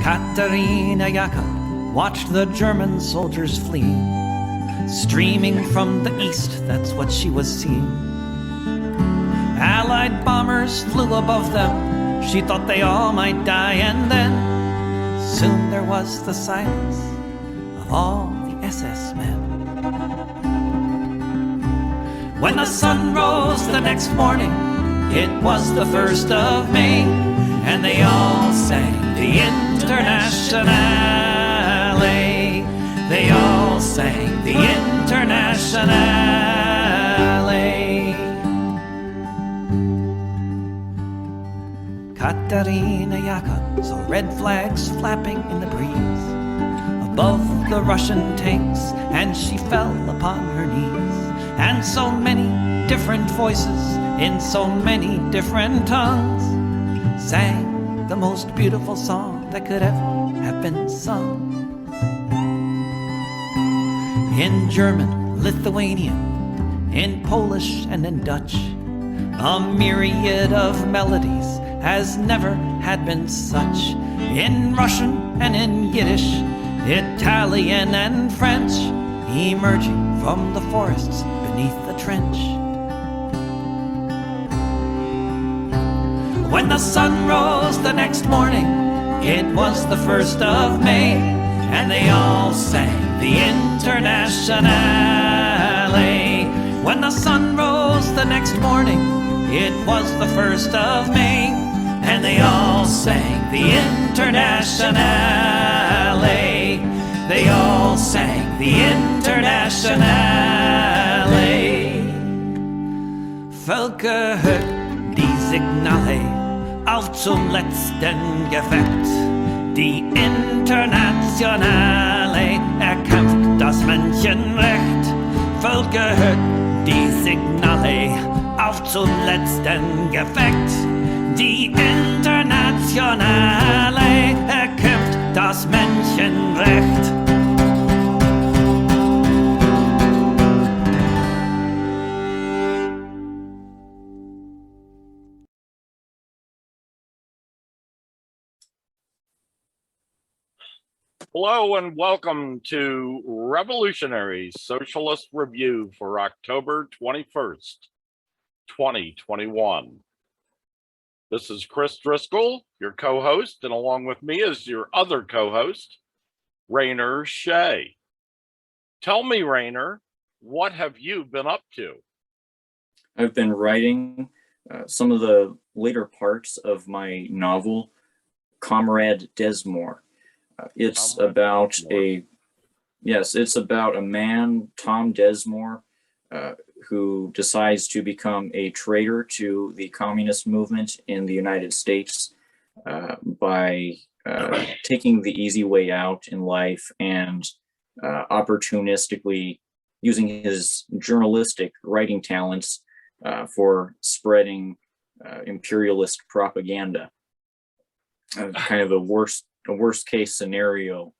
Katerina Jakob watched the German soldiers flee. Streaming from the east, that's what she was seeing. Allied bombers flew above them. She thought they all might die, and then soon there was the silence of all the SS men. When the sun rose the next morning, it was the 1st of May, and they all sang the Internationale. They all sang the Internationale. Katerina Jakob saw red flags flapping in the breeze above the Russian tanks, and she fell upon her knees. And so many different voices in so many different tongues sang the most beautiful song that could ever have been sung. In German, Lithuanian, in Polish and in Dutch, a myriad of melodies as never had been such. In Russian and in Yiddish, Italian and French, emerging from the forests beneath the trench. When the sun rose the next morning, it was the 1st of May, and they all sang the Internationale. When the sun rose the next morning, it was the 1st of May, and they all sang the Internationale. They all sang the Internationale. Völker hört die Signale auf zum letzten Gefecht. Die Internationale erkämpft das Menschenrecht. Völker hört die Signale auf zum letzten Gefecht. Die Internationale erkämpft das Menschenrecht. Hello and welcome to Revolutionary Socialist Review for October 21st, 2021. This is Chris Driscoll, your co-host, and along with me is your other co-host, Rainer Shea. Tell me, Rainer, what have you been up to? I've been writing some of the later parts of my novel, Comrade Desmore. It's about a man, Tom Desmore, who decides to become a traitor to the communist movement in the United States by taking the easy way out in life and opportunistically using his journalistic writing talents for spreading imperialist propaganda. Kind of a worst case scenario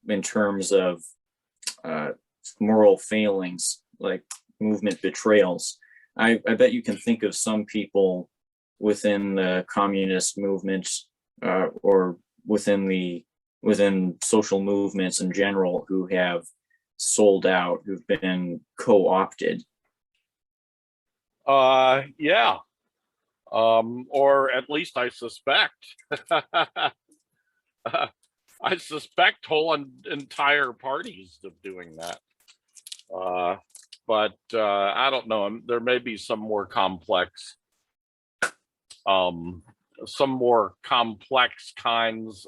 in terms of moral failings, like movement betrayals. I bet you can think of some people within the communist movement or within social movements in general who have sold out, who've been co-opted. Yeah. Or at least I suspect. I suspect whole entire parties of doing that. But I don't know. There may be some more complex kinds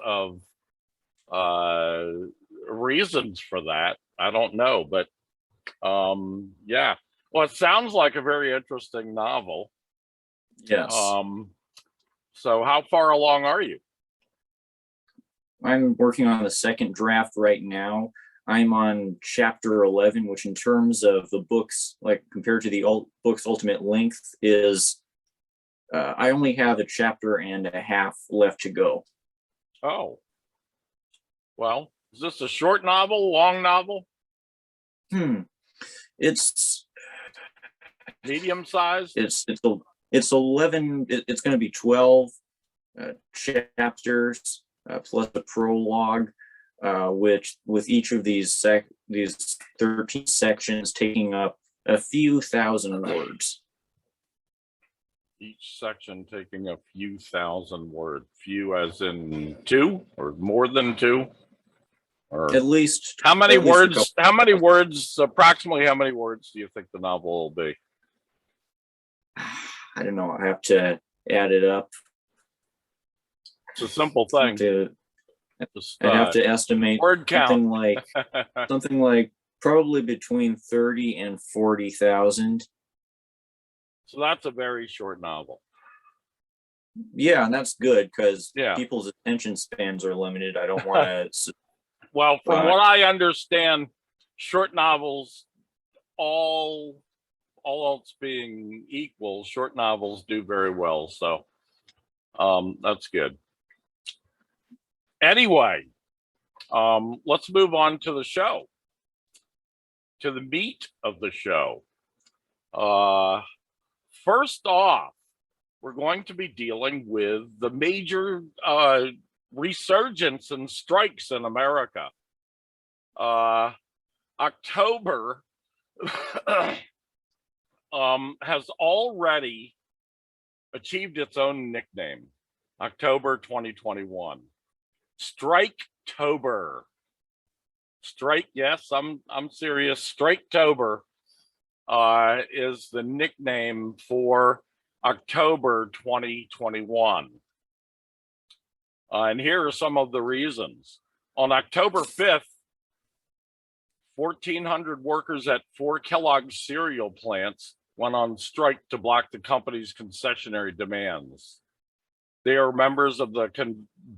of reasons for that. I don't know, but yeah. Well, it sounds like a very interesting novel. Yes. So how far along are you? I'm working on the second draft right now. I'm on chapter 11, which in terms of the books, like compared to the book's ultimate length, is I only have a chapter and a half left to go. Oh. Well, is this a short novel, long novel? It's medium size. It's 11. It's going to be 12 chapters. plus a prologue, which with each of these 13 sections taking up a few thousand words. Each section taking a few thousand words. Few as in 2 or more than 2? Or At least how many words? A How many words? Approximately how many words do you think the novel will be? I don't know. I have to add it up. It's a simple thing. Just, I have to estimate word count. something like probably between 30 and 40,000. So that's a very short novel. Yeah, and that's good because Yeah. people's attention spans are limited. I don't want to. Well, from what I understand, short novels, all else being equal, short novels do very well. So that's good. Anyway, let's move on to the show, to the meat of the show. First off, we're going to be dealing with the major resurgence in strikes in America. October has already achieved its own nickname, October 2021. Striketober. Strike, yes, I'm serious. Striketober is the nickname for October 2021. And here are some of the reasons. On October 5th, 1,400 workers at 4 Kellogg's cereal plants went on strike to block the company's concessionary demands. They are members of the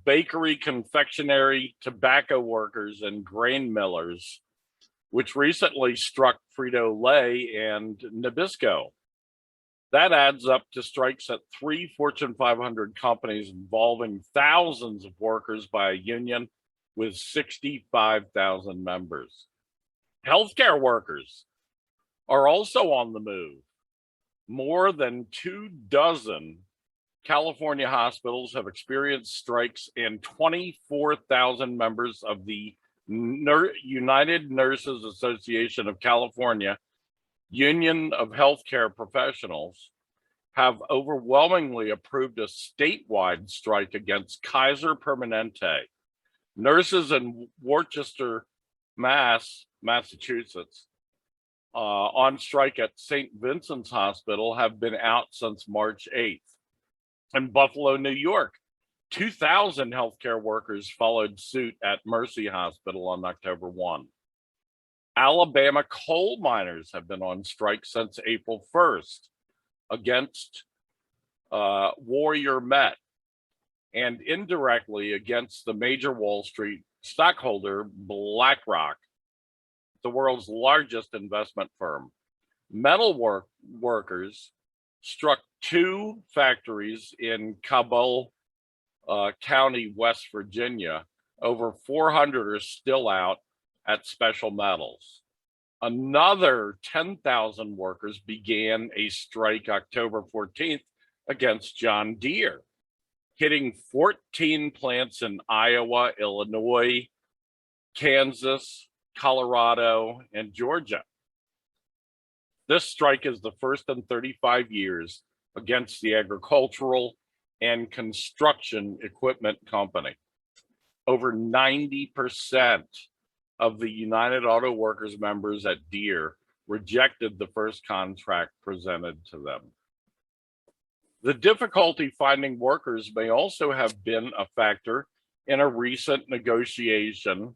bakery, confectionery, tobacco workers, and grain millers, which recently struck Frito-Lay and Nabisco. That adds up to strikes at 3 Fortune 500 companies involving thousands of workers by a union with 65,000 members. Healthcare workers are also on the move. More than 24 California hospitals have experienced strikes, and 24,000 members of the United Nurses Association of California, Union of Healthcare Professionals, have overwhelmingly approved a statewide strike against Kaiser Permanente. Nurses in Worcester, Massachusetts, on strike at St. Vincent's Hospital have been out since March 8th. In Buffalo, New York, 2,000 healthcare workers followed suit at Mercy Hospital on October 1. Alabama coal miners have been on strike since April 1st against Warrior Met and indirectly against the major Wall Street stockholder BlackRock, the world's largest investment firm. Metal workers struck 2 factories in Cabell County, West Virginia. Over 400 are still out at Special Metals. Another 10,000 workers began a strike October 14th against John Deere, hitting 14 plants in Iowa, Illinois, Kansas, Colorado, and Georgia. This strike is the first in 35 years against the agricultural and construction equipment company. Over 90% of the United Auto Workers members at Deere rejected the first contract presented to them. The difficulty finding workers may also have been a factor in a recent negotiation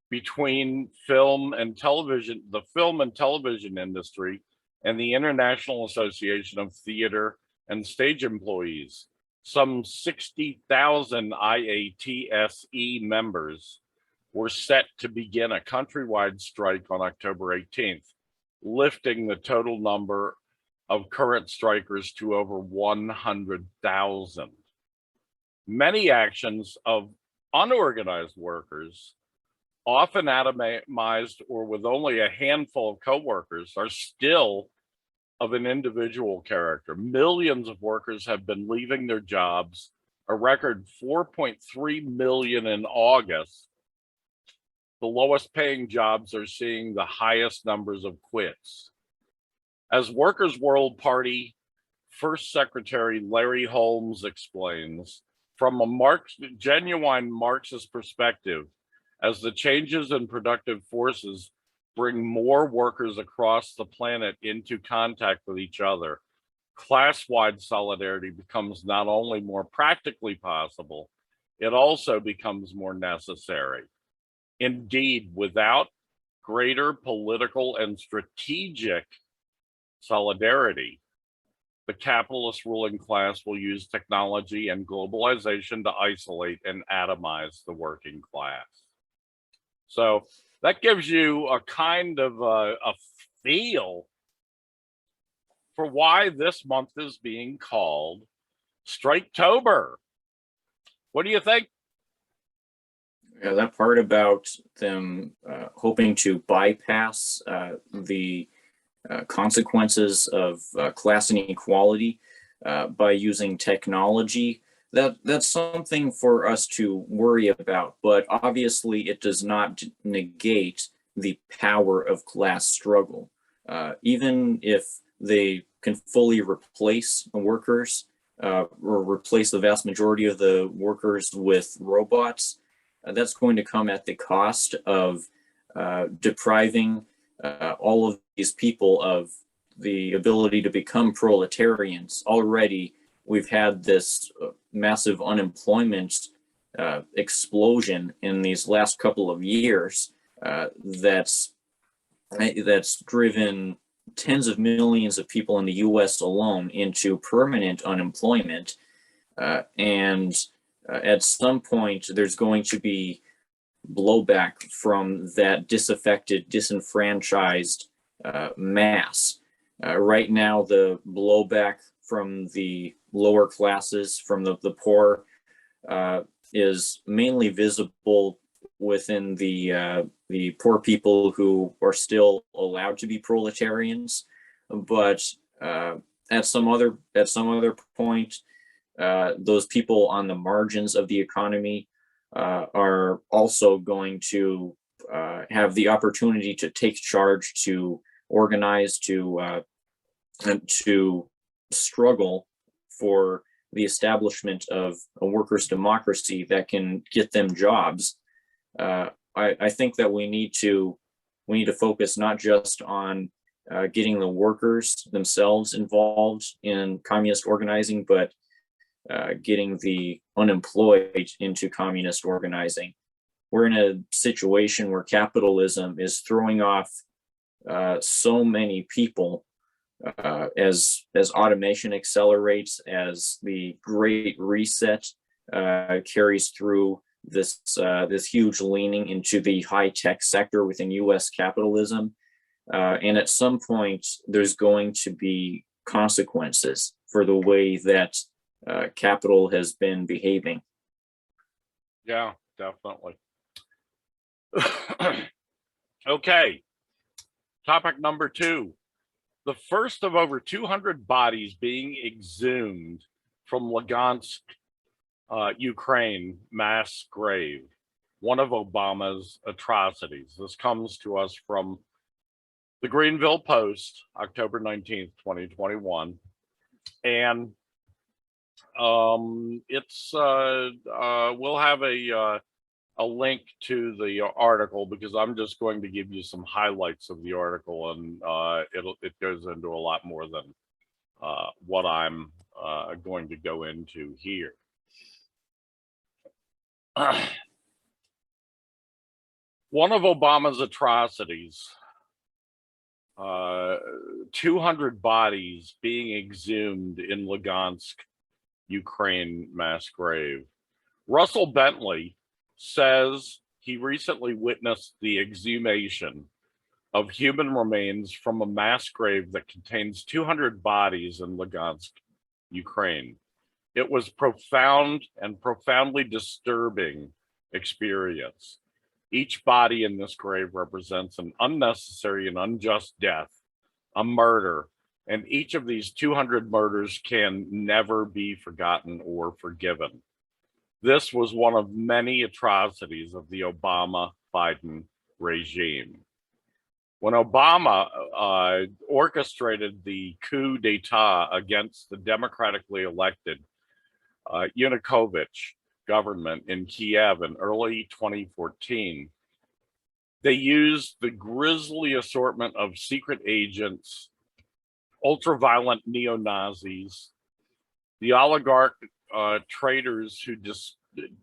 between the film and television industry and the International Association of Theater and Stage Employees. Some 60,000 IATSE members were set to begin a countrywide strike on October 18th, lifting the total number of current strikers to over 100,000. Many actions of unorganized workers, often atomized or with only a handful of coworkers, are still of an individual character. Millions of workers have been leaving their jobs a record 4.3 million in August. The lowest paying jobs are seeing the highest numbers of quits. As Workers' World Party First Secretary Larry Holmes explains, from a genuine Marxist perspective, as the changes in productive forces bring more workers across the planet into contact with each other, class-wide solidarity becomes not only more practically possible, it also becomes more necessary. Indeed, without greater political and strategic solidarity, the capitalist ruling class will use technology and globalization to isolate and atomize the working class. So that gives you a kind of a feel for why this month is being called Striketober. What do you think? Yeah, that part about them hoping to bypass the consequences of class inequality by using technology, that's something for us to worry about. But obviously, it does not negate the power of class struggle. Even if they can fully replace the workers or replace the vast majority of the workers with robots, that's going to come at the cost of depriving all of these people of the ability to become proletarians. Already, we've had this massive unemployment explosion in these last couple of years that's driven tens of millions of people in the US alone into permanent unemployment. And at some point, there's going to be blowback from that disaffected, disenfranchised mass. Right now, the blowback from the lower classes, from the poor, is mainly visible within the poor people who are still allowed to be proletarians. But at some other point, those people on the margins of the economy are also going to have the opportunity to take charge, to organize, to struggle for the establishment of a workers' democracy that can get them jobs. I think that we need to focus not just on getting the workers themselves involved in communist organizing, but getting the unemployed into communist organizing. We're in a situation where capitalism is throwing off so many people as automation accelerates, as the Great Reset carries through this huge leaning into the high-tech sector within U.S. capitalism. And at some point, there's going to be consequences for the way that capital has been behaving. Yeah, definitely. Okay, topic number 2. The first of over 200 bodies being exhumed from Lugansk, Ukraine mass grave, one of Obama's atrocities. This comes to us from the Greanville Post, October 19th, 2021. And it's we'll have a link to the article, because I'm just going to give you some highlights of the article, and it goes into a lot more than what I'm going to go into here. One of Obama's atrocities, 200 bodies being exhumed in Lugansk, Ukraine mass grave. Russell Bentley says he recently witnessed the exhumation of human remains from a mass grave that contains 200 bodies in Lugansk, Ukraine. It was profound and profoundly disturbing experience. Each body in this grave represents an unnecessary and unjust death, a murder, and each of these 200 murders can never be forgotten or forgiven. This was one of many atrocities of the Obama-Biden regime. When Obama orchestrated the coup d'etat against the democratically elected Yanukovych government in Kiev in early 2014, they used the grisly assortment of secret agents, ultra-violent neo-Nazis, the oligarch traitors who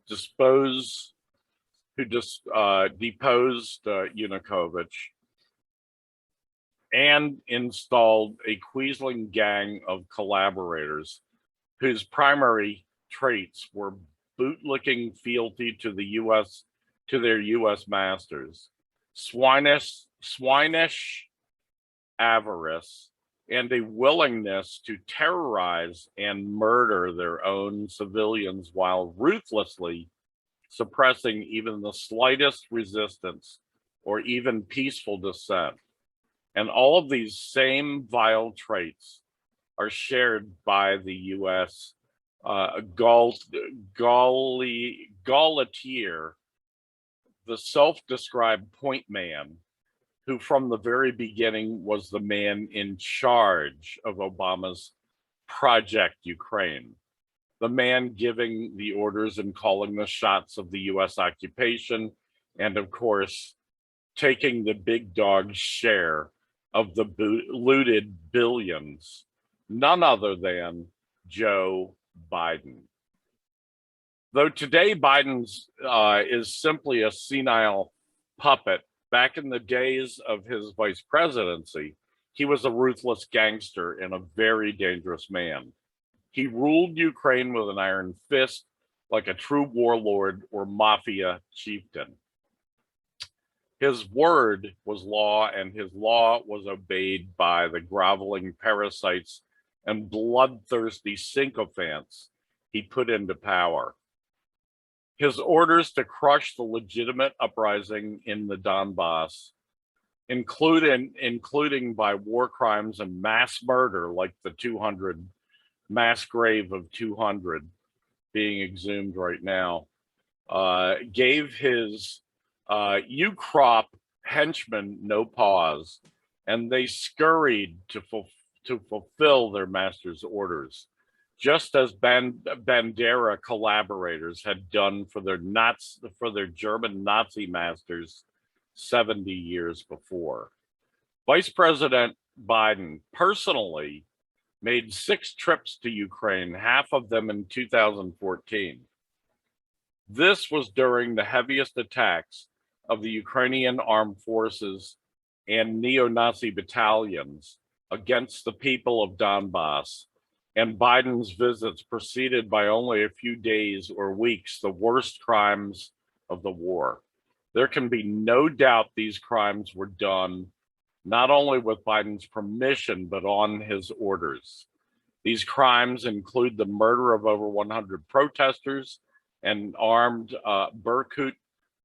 deposed Yanukovych, and installed a Quisling gang of collaborators whose primary traits were bootlicking fealty to their U.S. masters, swinish avarice, and a willingness to terrorize and murder their own civilians while ruthlessly suppressing even the slightest resistance or even peaceful dissent. And all of these same vile traits are shared by the U.S. Gauleiter, the self-described point man, who from the very beginning was the man in charge of Obama's Project Ukraine, the man giving the orders and calling the shots of the U.S. occupation, and of course, taking the big dog's share of the looted billions, none other than Joe Biden. Though today Biden's is simply a senile puppet, back in the days of his vice presidency, he was a ruthless gangster and a very dangerous man. He ruled Ukraine with an iron fist like a true warlord or mafia chieftain. His word was law, and his law was obeyed by the groveling parasites and bloodthirsty sycophants he put into power. His orders to crush the legitimate uprising in the Donbass, including by war crimes and mass murder, like the 200 mass grave of 200 being exhumed right now, gave his Ukrop henchmen no pause, and they scurried to fulfill their master's orders, just as Bandera collaborators had done for their German Nazi masters 70 years before. Vice President Biden personally made 6 trips to Ukraine, half of them in 2014. This was during the heaviest attacks of the Ukrainian armed forces and neo-Nazi battalions against the people of Donbass, and Biden's visits preceded by only a few days or weeks the worst crimes of the war. There can be no doubt these crimes were done not only with Biden's permission, but on his orders. These crimes include the murder of over 100 protesters and armed Berkut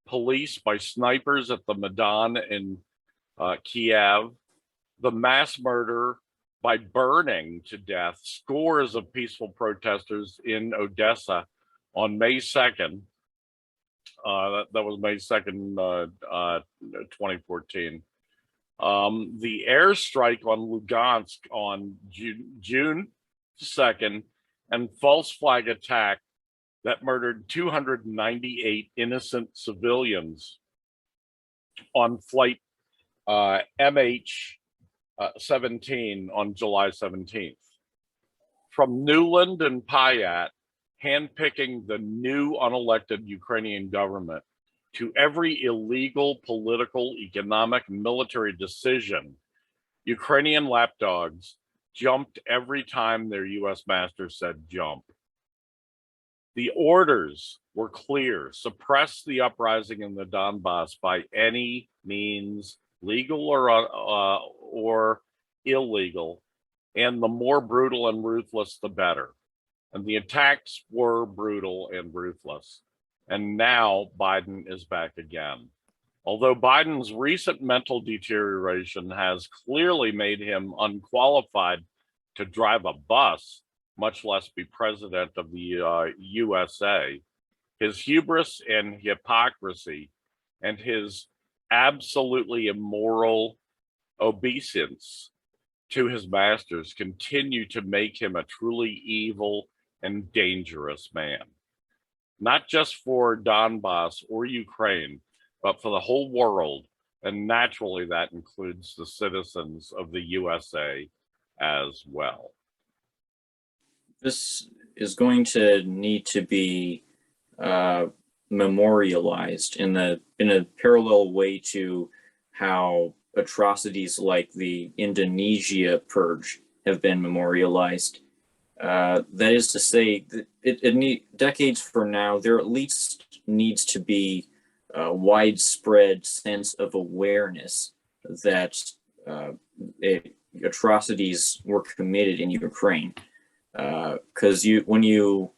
police by snipers at the Maidan in Kiev, the mass murder by burning to death scores of peaceful protesters in Odessa on May 2nd. That was May 2nd, 2014. The airstrike on Lugansk on June 2nd, and false flag attack that murdered 298 innocent civilians on flight MH17 on July 17th. From Nuland and Payat, handpicking the new unelected Ukrainian government, to every illegal political, economic, and military decision, Ukrainian lapdogs jumped every time their US master said jump. The orders were clear: suppress the uprising in the Donbass by any means, legal or illegal, and the more brutal and ruthless, the better. And the attacks were brutal and ruthless. And now Biden is back again. Although Biden's recent mental deterioration has clearly made him unqualified to drive a bus, much less be president of the USA, his hubris and hypocrisy, and his absolutely immoral obeisance to his masters continue to make him a truly evil and dangerous man, not just for Donbass or Ukraine, but for the whole world. And naturally, that includes the citizens of the USA as well. This is going to need to be memorialized in a parallel way to how atrocities like the Indonesia purge have been memorialized. That is to say, that decades from now, there at least needs to be a widespread sense of awareness that atrocities were committed in Ukraine. Because when you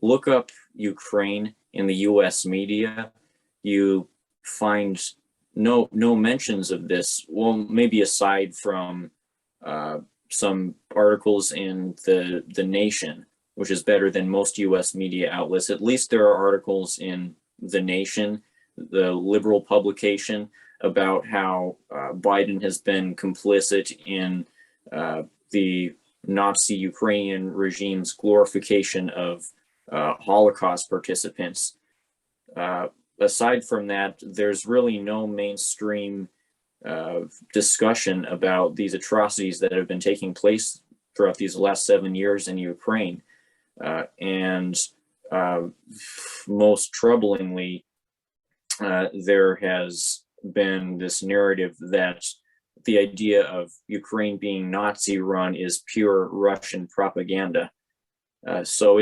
look up Ukraine in the U.S. media, you find no mentions of this. Well, maybe aside from some articles in the Nation, which is better than most U.S. media outlets. At least there are articles in the Nation, the liberal publication, about how Biden has been complicit in the Nazi Ukrainian regime's glorification of Holocaust participants. Aside from that, there's really no mainstream discussion about these atrocities that have been taking place throughout these last 7 years in Ukraine. And most troublingly, there has been this narrative that the idea of Ukraine being Nazi run is pure Russian propaganda. So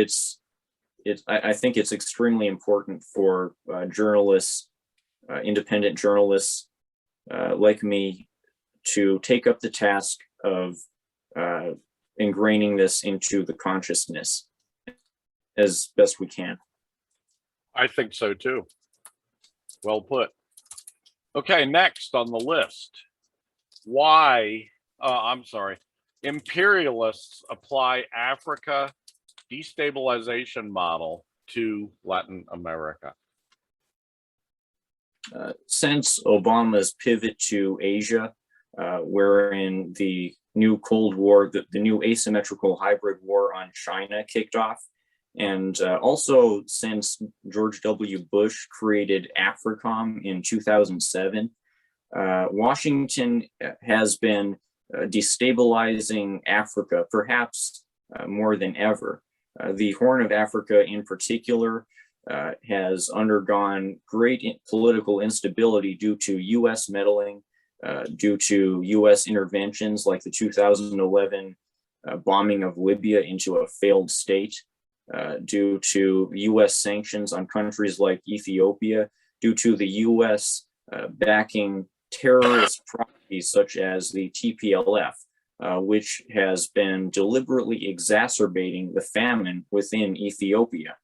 I think it's extremely important for journalists, independent journalists like me, to take up the task of ingraining this into the consciousness as best we can. I think so too. Well put. Okay, next on the list. Why, imperialists apply Africa destabilization model to Latin America. Since Obama's pivot to Asia, wherein the new Cold War, the new asymmetrical hybrid war on China kicked off, and also since George W. Bush created AFRICOM in 2007, Washington has been destabilizing Africa, perhaps more than ever. The Horn of Africa in particular has undergone great political instability due to U.S. meddling, due to U.S. interventions like the 2011 bombing of Libya into a failed state, due to U.S. sanctions on countries like Ethiopia, due to the U.S. Backing terrorist proxies such as the TPLF, which has been deliberately exacerbating the famine within Ethiopia.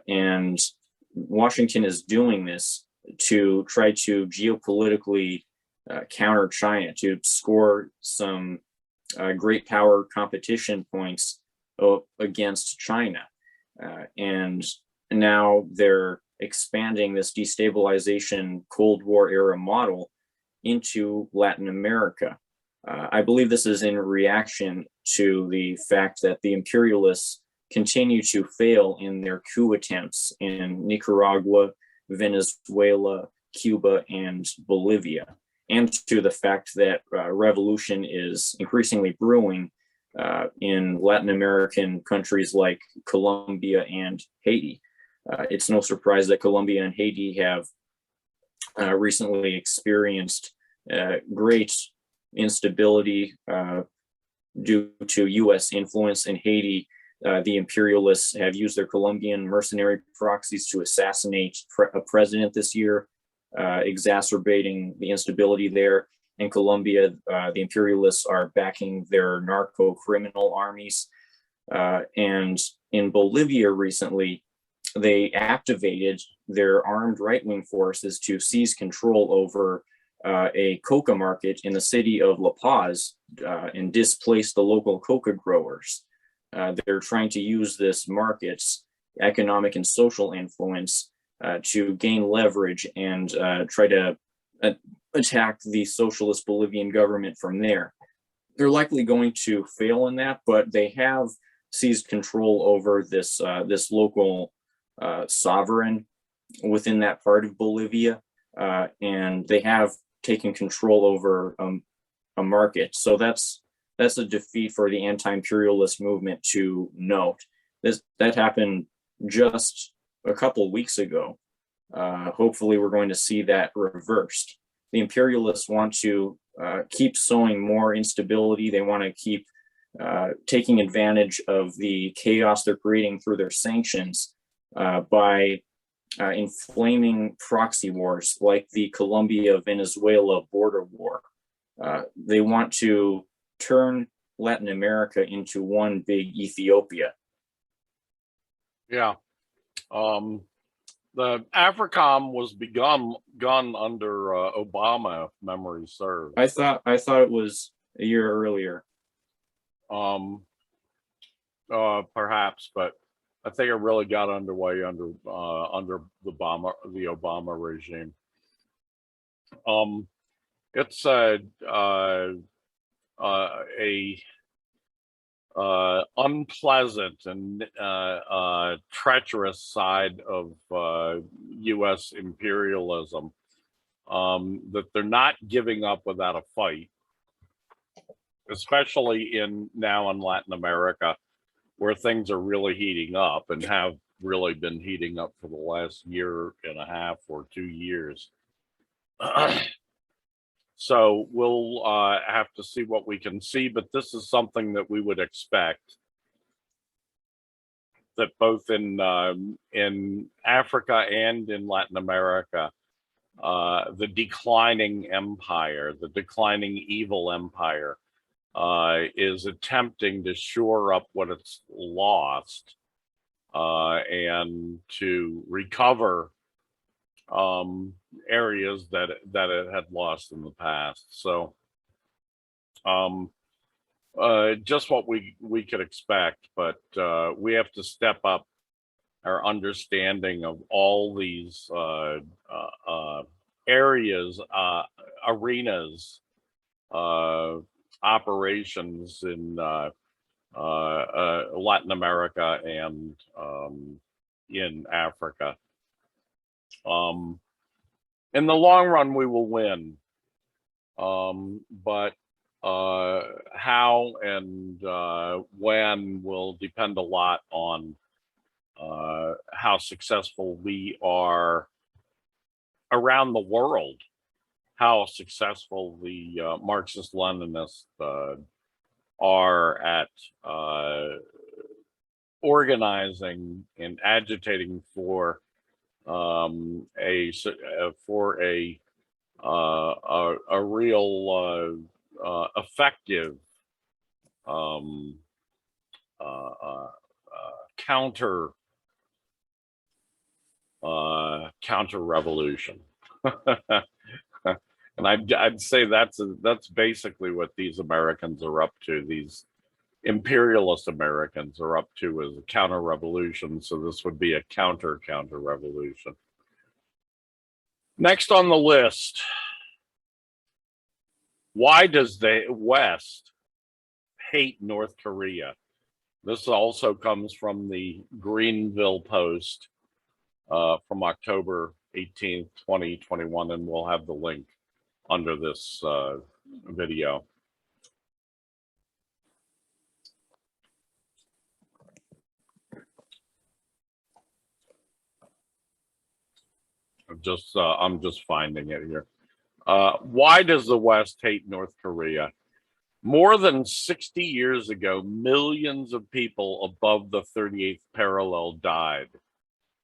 And Washington is doing this to try to geopolitically counter China, to score some great power competition points against China. And now they're expanding this destabilization Cold War era model into Latin America. I believe this is in reaction to the fact that the imperialists continue to fail in their coup attempts in Nicaragua, Venezuela, Cuba, and Bolivia, and to the fact that revolution is increasingly brewing in Latin American countries like Colombia and Haiti. It's no surprise that Colombia and Haiti have recently experienced great instability due to U.S. influence. In Haiti, the imperialists have used their Colombian mercenary proxies to assassinate a president this year, exacerbating the instability there. In Colombia, the imperialists are backing their narco-criminal armies. And in Bolivia recently, they activated their armed right-wing forces to seize control over a coca market in the city of La Paz and displace the local coca growers. They're trying to use this market economic and social influence to gain leverage and try to attack the socialist Bolivian government from there. They're likely going to fail in that, but they have seized control over this this local sovereign within that part of Bolivia, and they have taken control over a market. So that's a defeat for the anti-imperialist movement to note. That happened just a couple weeks ago. Hopefully, we're going to see that reversed. The imperialists want to keep sowing more instability. They want to keep taking advantage of the chaos they're creating through their sanctions by inflaming proxy wars like the Colombia-Venezuela border war. They want to turn Latin America into one big Ethiopia. Yeah. The AFRICOM was begun under Obama, if memory serves. I thought it was a year earlier. Perhaps, but I think it really got underway under the Obama regime. It's a unpleasant and treacherous side of U.S. imperialism that they're not giving up without a fight, especially now in Latin America, where things are really heating up and have really been heating up for the last year and a half or 2 years. So we'll have to see what we can see, but this is something that we would expect, that both in Africa and in Latin America, the declining empire, the declining evil empire, is attempting to shore up what it's lost and to recover areas that it had lost in the past. So just what we could expect, but we have to step up our understanding of all these areas, arenas, operations in Latin America and in Africa. In the long run, we will win, but how and when will depend a lot on how successful we are around the world, how successful the Marxist-Leninists are at organizing and agitating for a real effective counter revolution. And I'd say that's basically what these Americans are up to. These imperialist Americans are up to is a counter revolution. So this would be a counter revolution. Next on the list, why does the West hate North Korea? This also comes from the Greanville Post from October 18th, 2021, and we'll have the link under this video. I'm just finding it here. Why does the West hate North Korea? More than 60 years ago, millions of people above the 38th parallel died.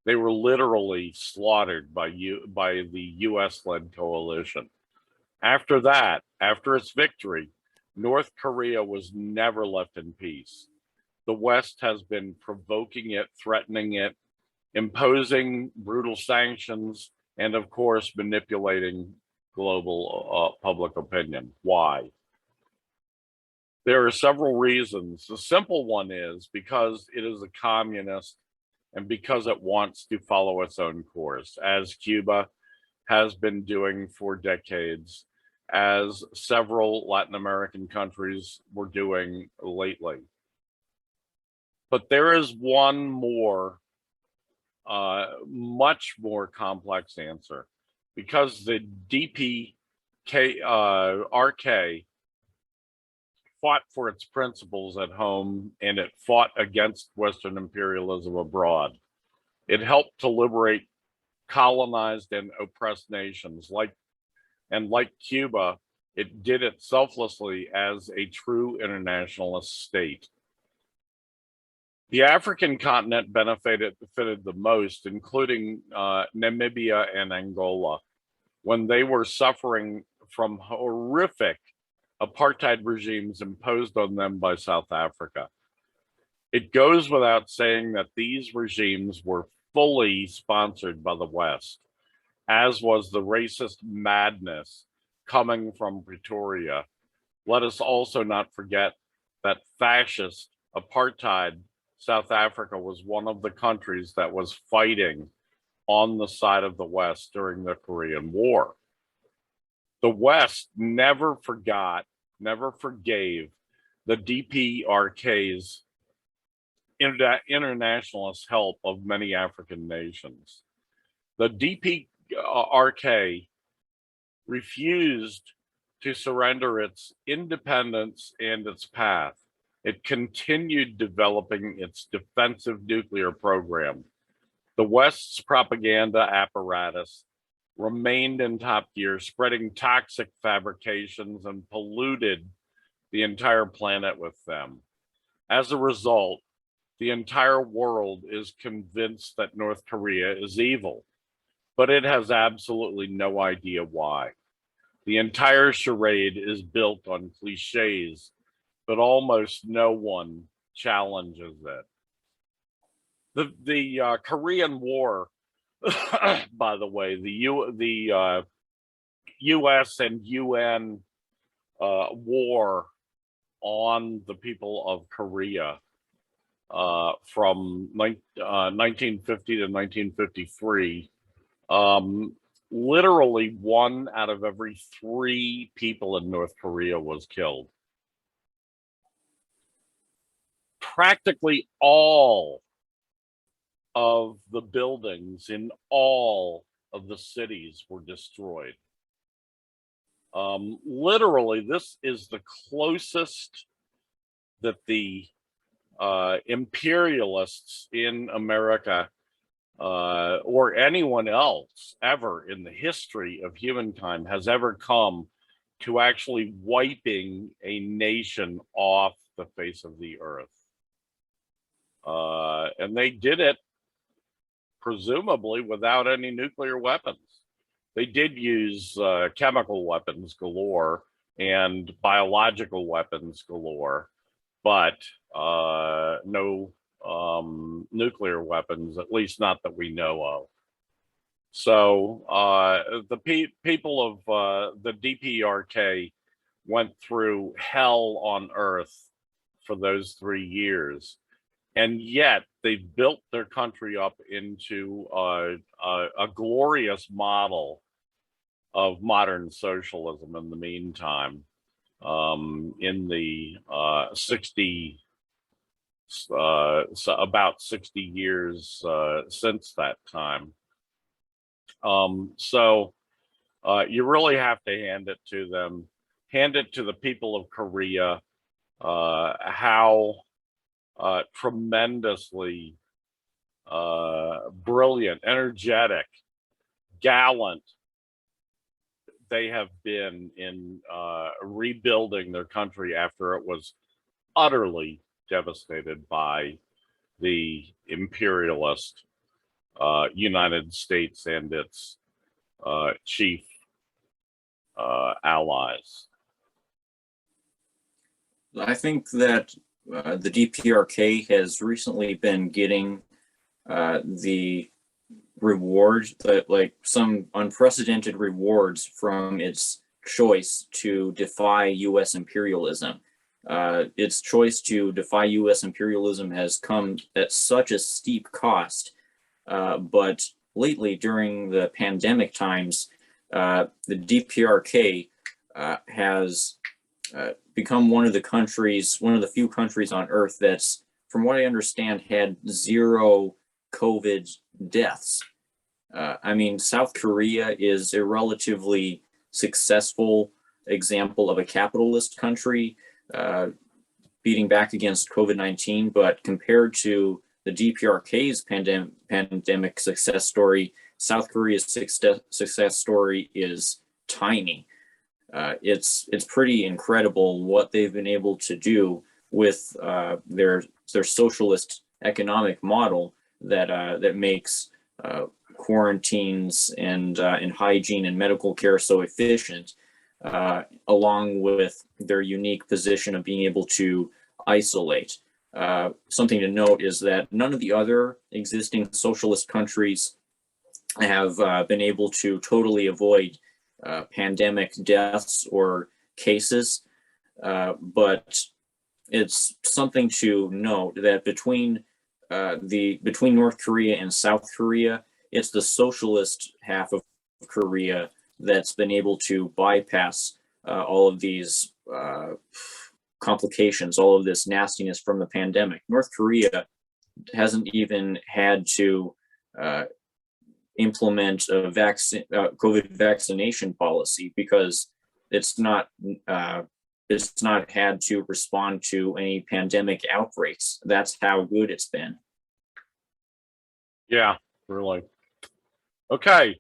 They were literally slaughtered by the US-led coalition. After that, after its victory, North Korea was never left in peace. The West has been provoking it, threatening it, imposing brutal sanctions, and of course, manipulating global public opinion. Why? There are several reasons. The simple one is because it is a communist and because it wants to follow its own course, as Cuba has been doing for decades, as several Latin American countries were doing lately. But there is one more, much more complex answer, because the DPRK fought for its principles at home, and it fought against Western imperialism abroad. It helped to liberate colonized and oppressed nations, like Cuba, it did it selflessly as a true internationalist state. The African continent benefited the most, including Namibia and Angola, when they were suffering from horrific apartheid regimes imposed on them by South Africa. It goes without saying that these regimes were fully sponsored by the West, as was the racist madness coming from Pretoria. Let us also not forget that fascist apartheid South Africa was one of the countries that was fighting on the side of the West during the Korean War. The West never forgot, never forgave the DPRK's internationalist help of many African nations. The DPRK refused to surrender its independence and its path. It continued developing its defensive nuclear program. The West's propaganda apparatus remained in top gear, spreading toxic fabrications and polluted the entire planet with them. As a result, the entire world is convinced that North Korea is evil, but it has absolutely no idea why. The entire charade is built on cliches, but almost no one challenges it. The Korean War, by the way, the U.S. and UN war on the people of Korea from 1950 to 1953, literally 1 out of every 3 people in North Korea was killed. Practically all of the buildings in all of the cities were destroyed. Literally, this is the closest that the imperialists in America or anyone else ever in the history of humankind has ever come to actually wiping a nation off the face of the earth. And they did it presumably without any nuclear weapons. They did use chemical weapons galore and biological weapons galore, but no nuclear weapons, at least not that we know of. So the people of the DPRK went through hell on earth for those 3 years. And yet they've built their country up into a glorious model of modern socialism in the meantime. In the about 60 years since that time. So you really have to hand it to them, hand it to the people of Korea, how tremendously brilliant, energetic, gallant they have been in rebuilding their country after it was utterly devastated by the imperialist United States and its chief allies. I think that the DPRK has recently been getting the rewards, like some unprecedented rewards from its choice to defy U.S. imperialism. its choice to defy U.S. imperialism has come at such a steep cost. But lately, during the pandemic times, the DPRK has become one of the few countries on Earth that's, from what I understand, had 0 COVID deaths. I mean, South Korea is a relatively successful example of a capitalist country beating back against COVID-19, but compared to the DPRK's pandemic success story, South Korea's success story is tiny. It's pretty incredible what they've been able to do with their socialist economic model that makes quarantines and hygiene and medical care so efficient, along with their unique position of being able to isolate. Something to note is that none of the other existing socialist countries have been able to totally avoid pandemic deaths or cases, but it's something to note that between North Korea and South Korea, it's the socialist half of Korea that's been able to bypass all of these complications, all of this nastiness from the pandemic. North Korea hasn't even had to implement a COVID vaccination policy because it's not had to respond to any pandemic outbreaks. That's how good it's been. Yeah, really. Okay,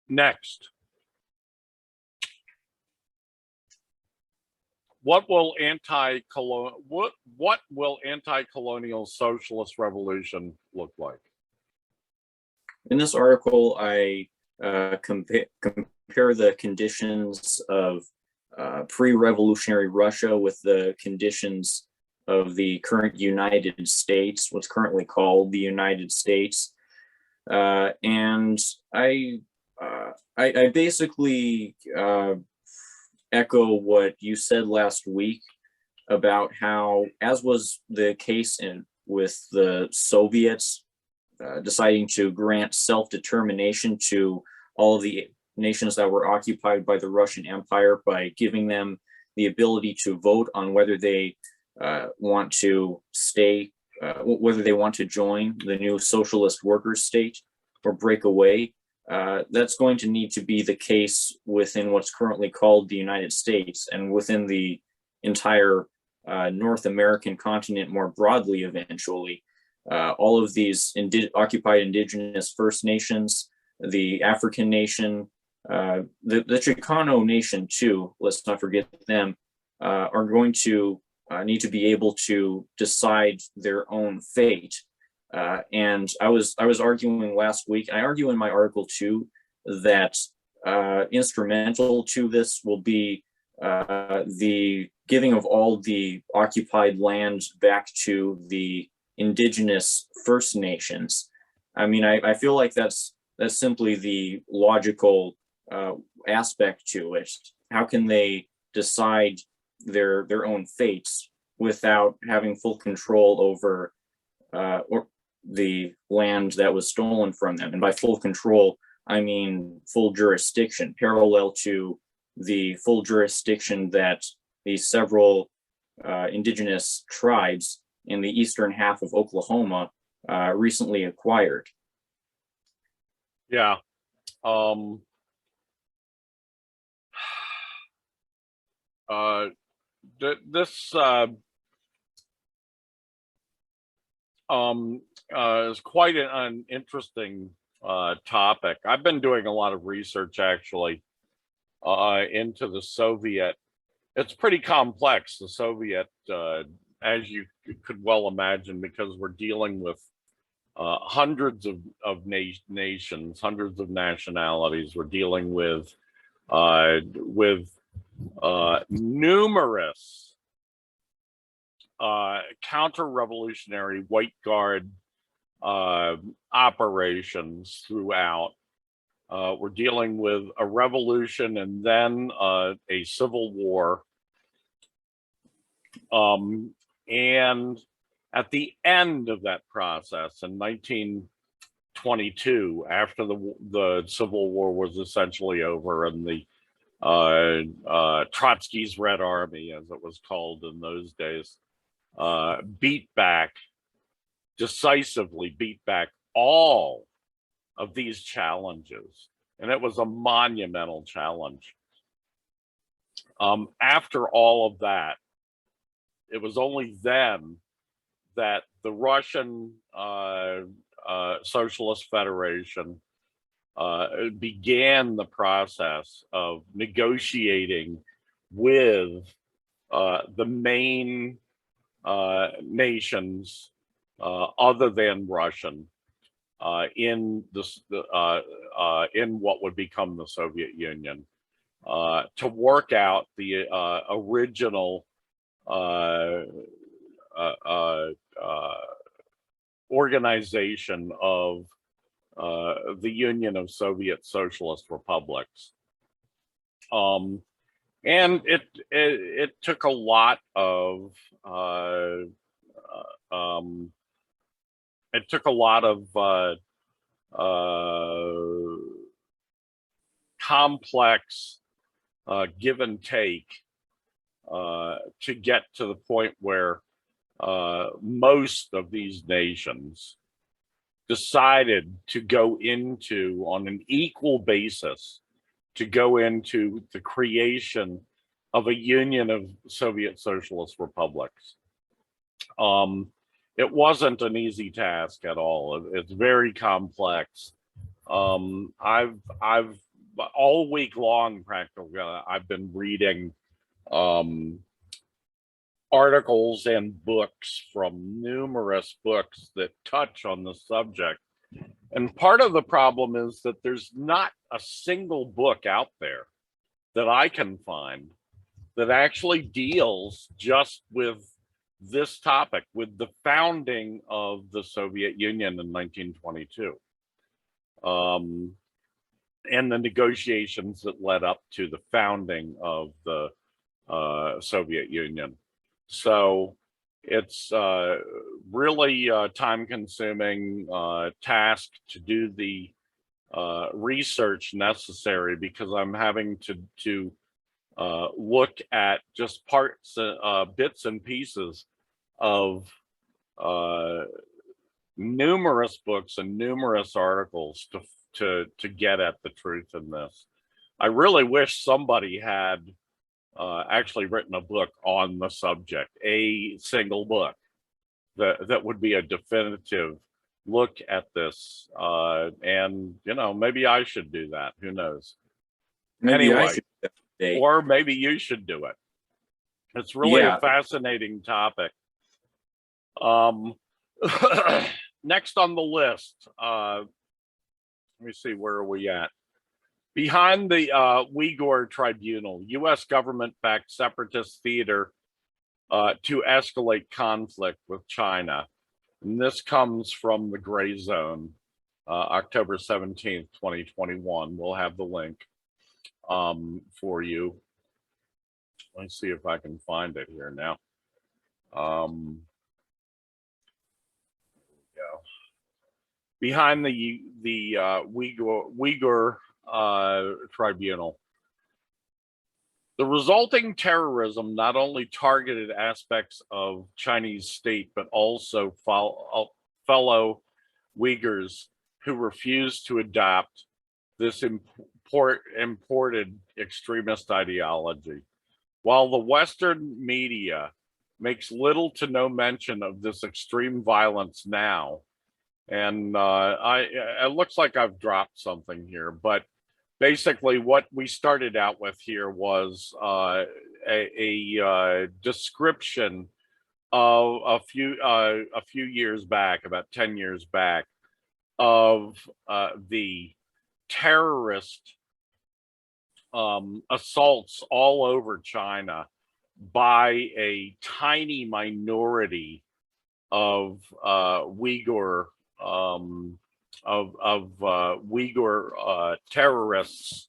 next. What will anti-colonial socialist revolution look like? In this article, I compare the conditions of pre-revolutionary Russia with the conditions of the current United States, what's currently called the United States, and I basically echo what you said last week about how, as was the case with the Soviets deciding to grant self-determination to all of the nations that were occupied by the Russian Empire by giving them the ability to vote on whether they want to stay, whether they want to join the new socialist workers' state or break away. That's going to need to be the case within what's currently called the United States and within the entire North American continent more broadly eventually. All of these occupied indigenous First Nations, the African nation, the Chicano nation too, let's not forget them, are going to need to be able to decide their own fate. And I was arguing last week, and I argue in my article too, that instrumental to this will be the giving of all the occupied land back to the indigenous First Nations. I mean, I feel like that's simply the logical aspect to it. How can they decide their own fates without having full control over or the land that was stolen from them? And by full control, I mean full jurisdiction, parallel to the full jurisdiction that the several indigenous tribes in the eastern half of Oklahoma recently acquired. Yeah. This is quite an interesting topic. I've been doing a lot of research actually into the Soviet. It's pretty complex, the Soviet, as you could well imagine, because we're dealing with hundreds of nations, hundreds of nationalities. We're dealing with numerous counter-revolutionary white guard operations throughout. We're dealing with a revolution and then a civil war. And at the end of that process in 1922, after the Civil War was essentially over and the Trotsky's Red Army, as it was called in those days, decisively beat back all of these challenges. And it was a monumental challenge. After all of that, it was only then that the Russian Socialist Federation began the process of negotiating with the main nations other than Russian in what would become the Soviet Union to work out the original organization of the Union of Soviet Socialist Republics. And it took a lot of complex give and take to get to the point where most of these nations decided to go into, on an equal basis, to go into the creation of a union of Soviet Socialist republics. It wasn't an easy task at all. It's very complex. I've all week long, practically, I've been reading articles and books from numerous books that touch on the subject. And part of the problem is that there's not a single book out there that I can find that actually deals just with this topic, with the founding of the Soviet Union in 1922. And the negotiations that led up to the founding of the Soviet Union. So it's really a time-consuming task to do the research necessary, because I'm having to look at just parts, bits and pieces of numerous books and numerous articles to get at the truth in this. I really wish somebody had actually written a book on the subject, a single book that would be a definitive look at this. And, you know, maybe I should do that. Who knows? Maybe anyway, I should or maybe you should do it. It's really a fascinating topic. Next on the list, let me see, where are we at? Behind the Uyghur Tribunal, U.S. government-backed separatist theater to escalate conflict with China. And this comes from the GrayZone, October 17th, 2021. We'll have the link for you. Let me see if I can find it here now. Go. Behind the Uyghur Tribunal. The resulting terrorism not only targeted aspects of Chinese state, but also fellow Uyghurs who refused to adopt this imported extremist ideology. While the Western media makes little to no mention of this extreme violence now, and it looks like I've dropped something here, but basically what we started out with here was a description of a few years back, about 10 years back, of the terrorist assaults all over China by a tiny minority of Uyghur Uyghur terrorists,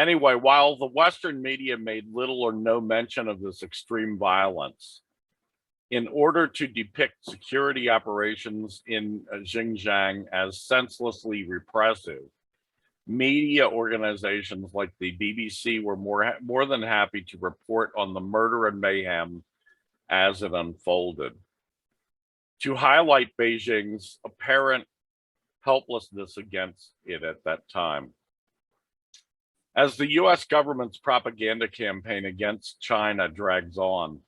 Anyway, while the Western media made little or no mention of this extreme violence, in order to depict security operations in Xinjiang as senselessly repressive, media organizations like the BBC were more than happy to report on the murder and mayhem as it unfolded, to highlight Beijing's apparent helplessness against it at that time. As the US government's propaganda campaign against China drags on,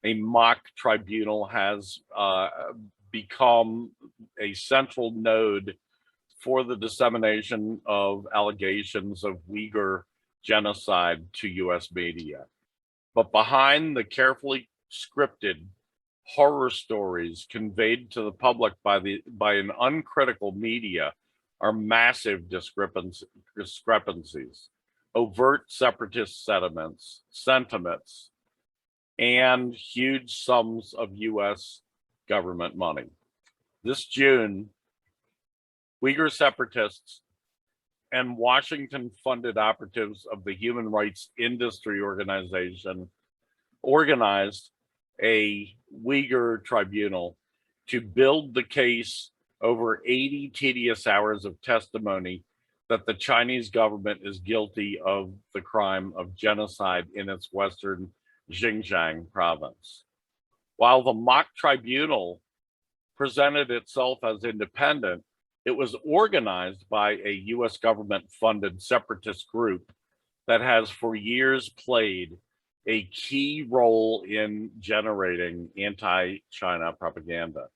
a mock tribunal has become a central node for the dissemination of allegations of Uyghur genocide to US media. But behind the carefully scripted horror stories conveyed to the public by an uncritical media are massive discrepancies, overt separatist sentiments, and huge sums of US government money. This June, Uyghur separatists and Washington-funded operatives of the human rights industry organization organized a Uyghur tribunal to build the case over 80 tedious hours of testimony that the Chinese government is guilty of the crime of genocide in its western Xinjiang province. While the mock tribunal presented itself as independent, it was organized by a US government-funded separatist group that has for years played a key role in generating anti-China propaganda.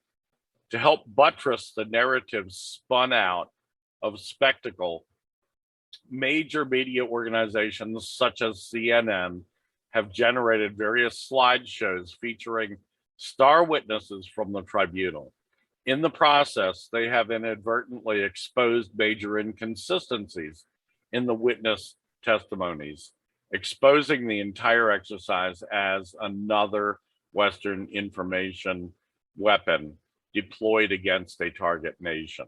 To help buttress the narrative spun out of spectacle, major media organizations such as CNN have generated various slideshows featuring star witnesses from the tribunal. In the process, they have inadvertently exposed major inconsistencies in the witness testimonies, exposing the entire exercise as another Western information weapon deployed against a target nation.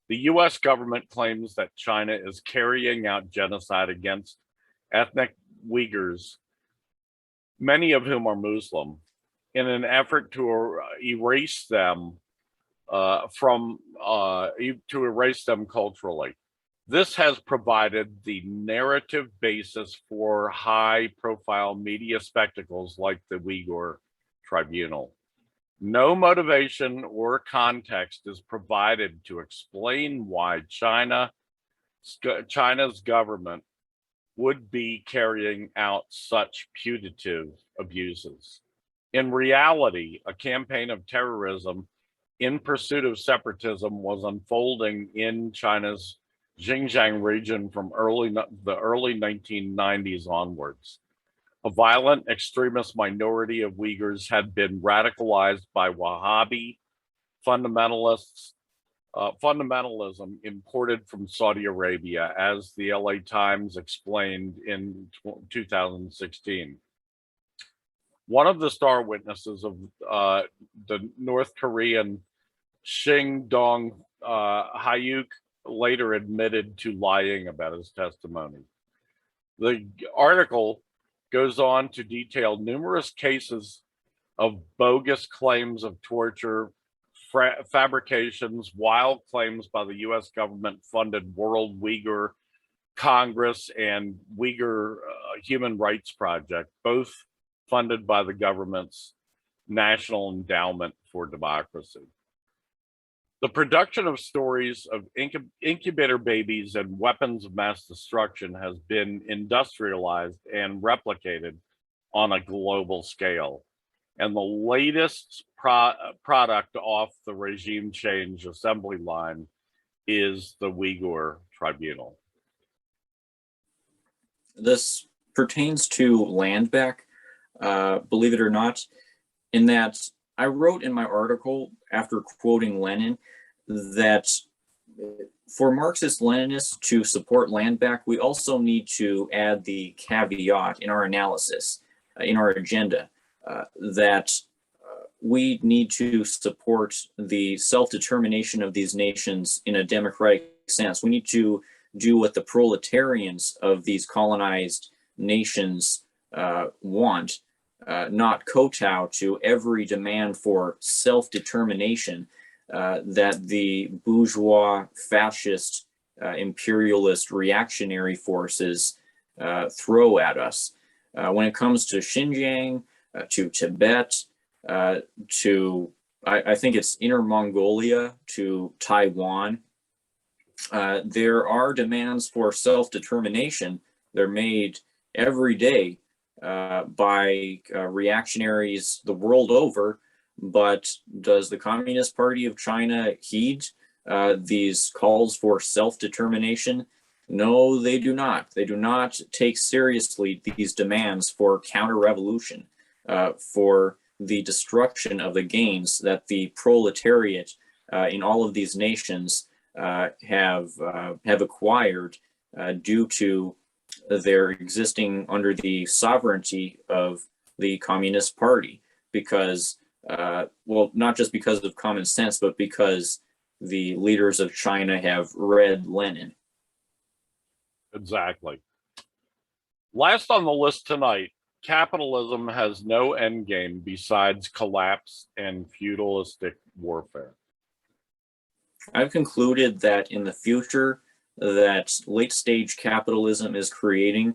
The US government claims that China is carrying out genocide against ethnic Uyghurs, many of whom are Muslim, in an effort to erase them culturally. This has provided the narrative basis for high-profile media spectacles like the Uyghur Tribunal. No motivation or context is provided to explain why China's government would be carrying out such putative abuses. In reality, a campaign of terrorism in pursuit of separatism was unfolding in China's Xinjiang region from the early 1990s onwards. A violent extremist minority of Uyghurs had been radicalized by Wahhabi fundamentalism imported from Saudi Arabia, as the LA Times explained in 2016. One of the star witnesses of the North Korean Shin Dong-hyuk later admitted to lying about his testimony. The article goes on to detail numerous cases of bogus claims of torture, fabrications, wild claims by the US government-funded World Uyghur Congress and Uyghur Human Rights Project, both funded by the government's National Endowment for Democracy. The production of stories of incubator babies and weapons of mass destruction has been industrialized and replicated on a global scale. And the latest product off the regime change assembly line is the Uyghur Tribunal. This pertains to land back, believe it or not, in that I wrote in my article after quoting Lenin that for Marxist-Leninists to support land back, we also need to add the caveat in our analysis, in our agenda, that we need to support the self-determination of these nations in a democratic sense. We need to do what the proletarians of these colonized nations want, not kowtow to every demand for self-determination that the bourgeois, fascist, imperialist, reactionary forces throw at us. When it comes to Xinjiang, to Tibet, to I think it's Inner Mongolia, to Taiwan, there are demands for self-determination. They're made every day by reactionaries the world over. But does the Communist Party of China heed these calls for self-determination? No, they do not. They do not take seriously these demands for counter-revolution, for the destruction of the gains that the proletariat in all of these nations have acquired due to their existing under the sovereignty of the Communist Party. Because, well, not just because of common sense, but because the leaders of China have read Lenin. Exactly. Last on the list tonight, capitalism has no endgame besides collapse and feudalistic warfare. I've concluded that in the future, that late stage capitalism is creating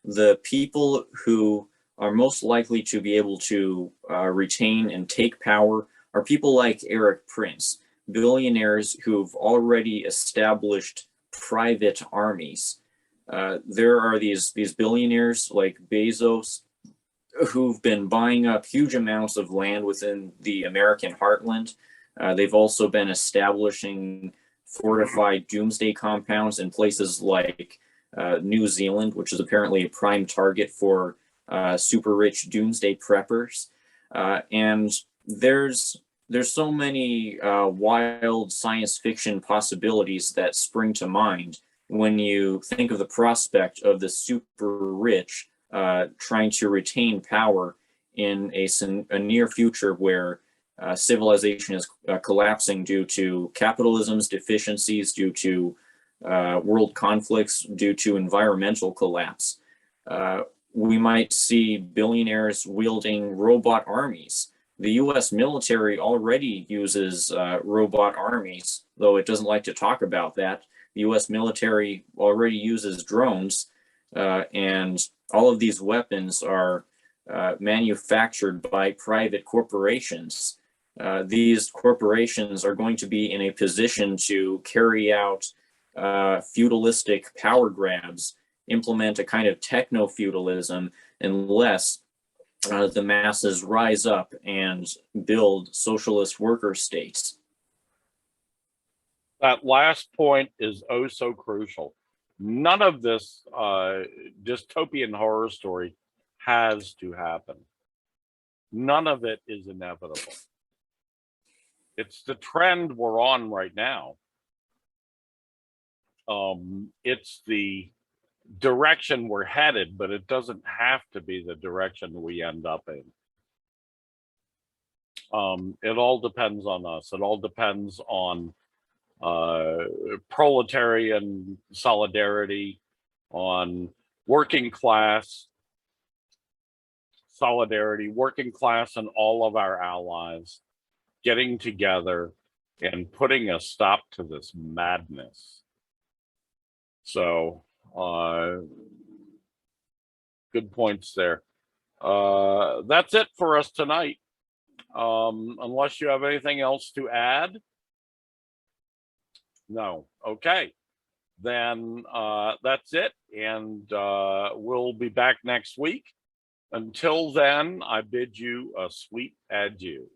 the people who are most likely to be able to retain and take power are people like Eric Prince, billionaires who've already established private armies. There are these billionaires like Bezos who've been buying up huge amounts of land within the American heartland. They've also been establishing fortified doomsday compounds in places like New Zealand, which is apparently a prime target for super rich doomsday preppers. And there's so many wild science fiction possibilities that spring to mind when you think of the prospect of the super rich trying to retain power in a near future where civilization is collapsing due to capitalism's deficiencies, due to world conflicts, due to environmental collapse. We might see billionaires wielding robot armies. The US military already uses robot armies, though it doesn't like to talk about that. The US military already uses drones, and all of these weapons are manufactured by private corporations. These corporations are going to be in a position to carry out feudalistic power grabs, implement a kind of techno-feudalism, unless the masses rise up and build socialist worker states. That last point is oh so crucial. None of this dystopian horror story has to happen. None of it is inevitable. It's the trend we're on right now. It's the direction we're headed, but it doesn't have to be the direction we end up in. It all depends on us. It all depends on proletarian solidarity, on working class solidarity, working class and all of our allies getting together and putting a stop to this madness. So, good points there. That's it for us tonight. Unless you have anything else to add? No. Okay. Then that's it. And we'll be back next week. Until then, I bid you a sweet adieu.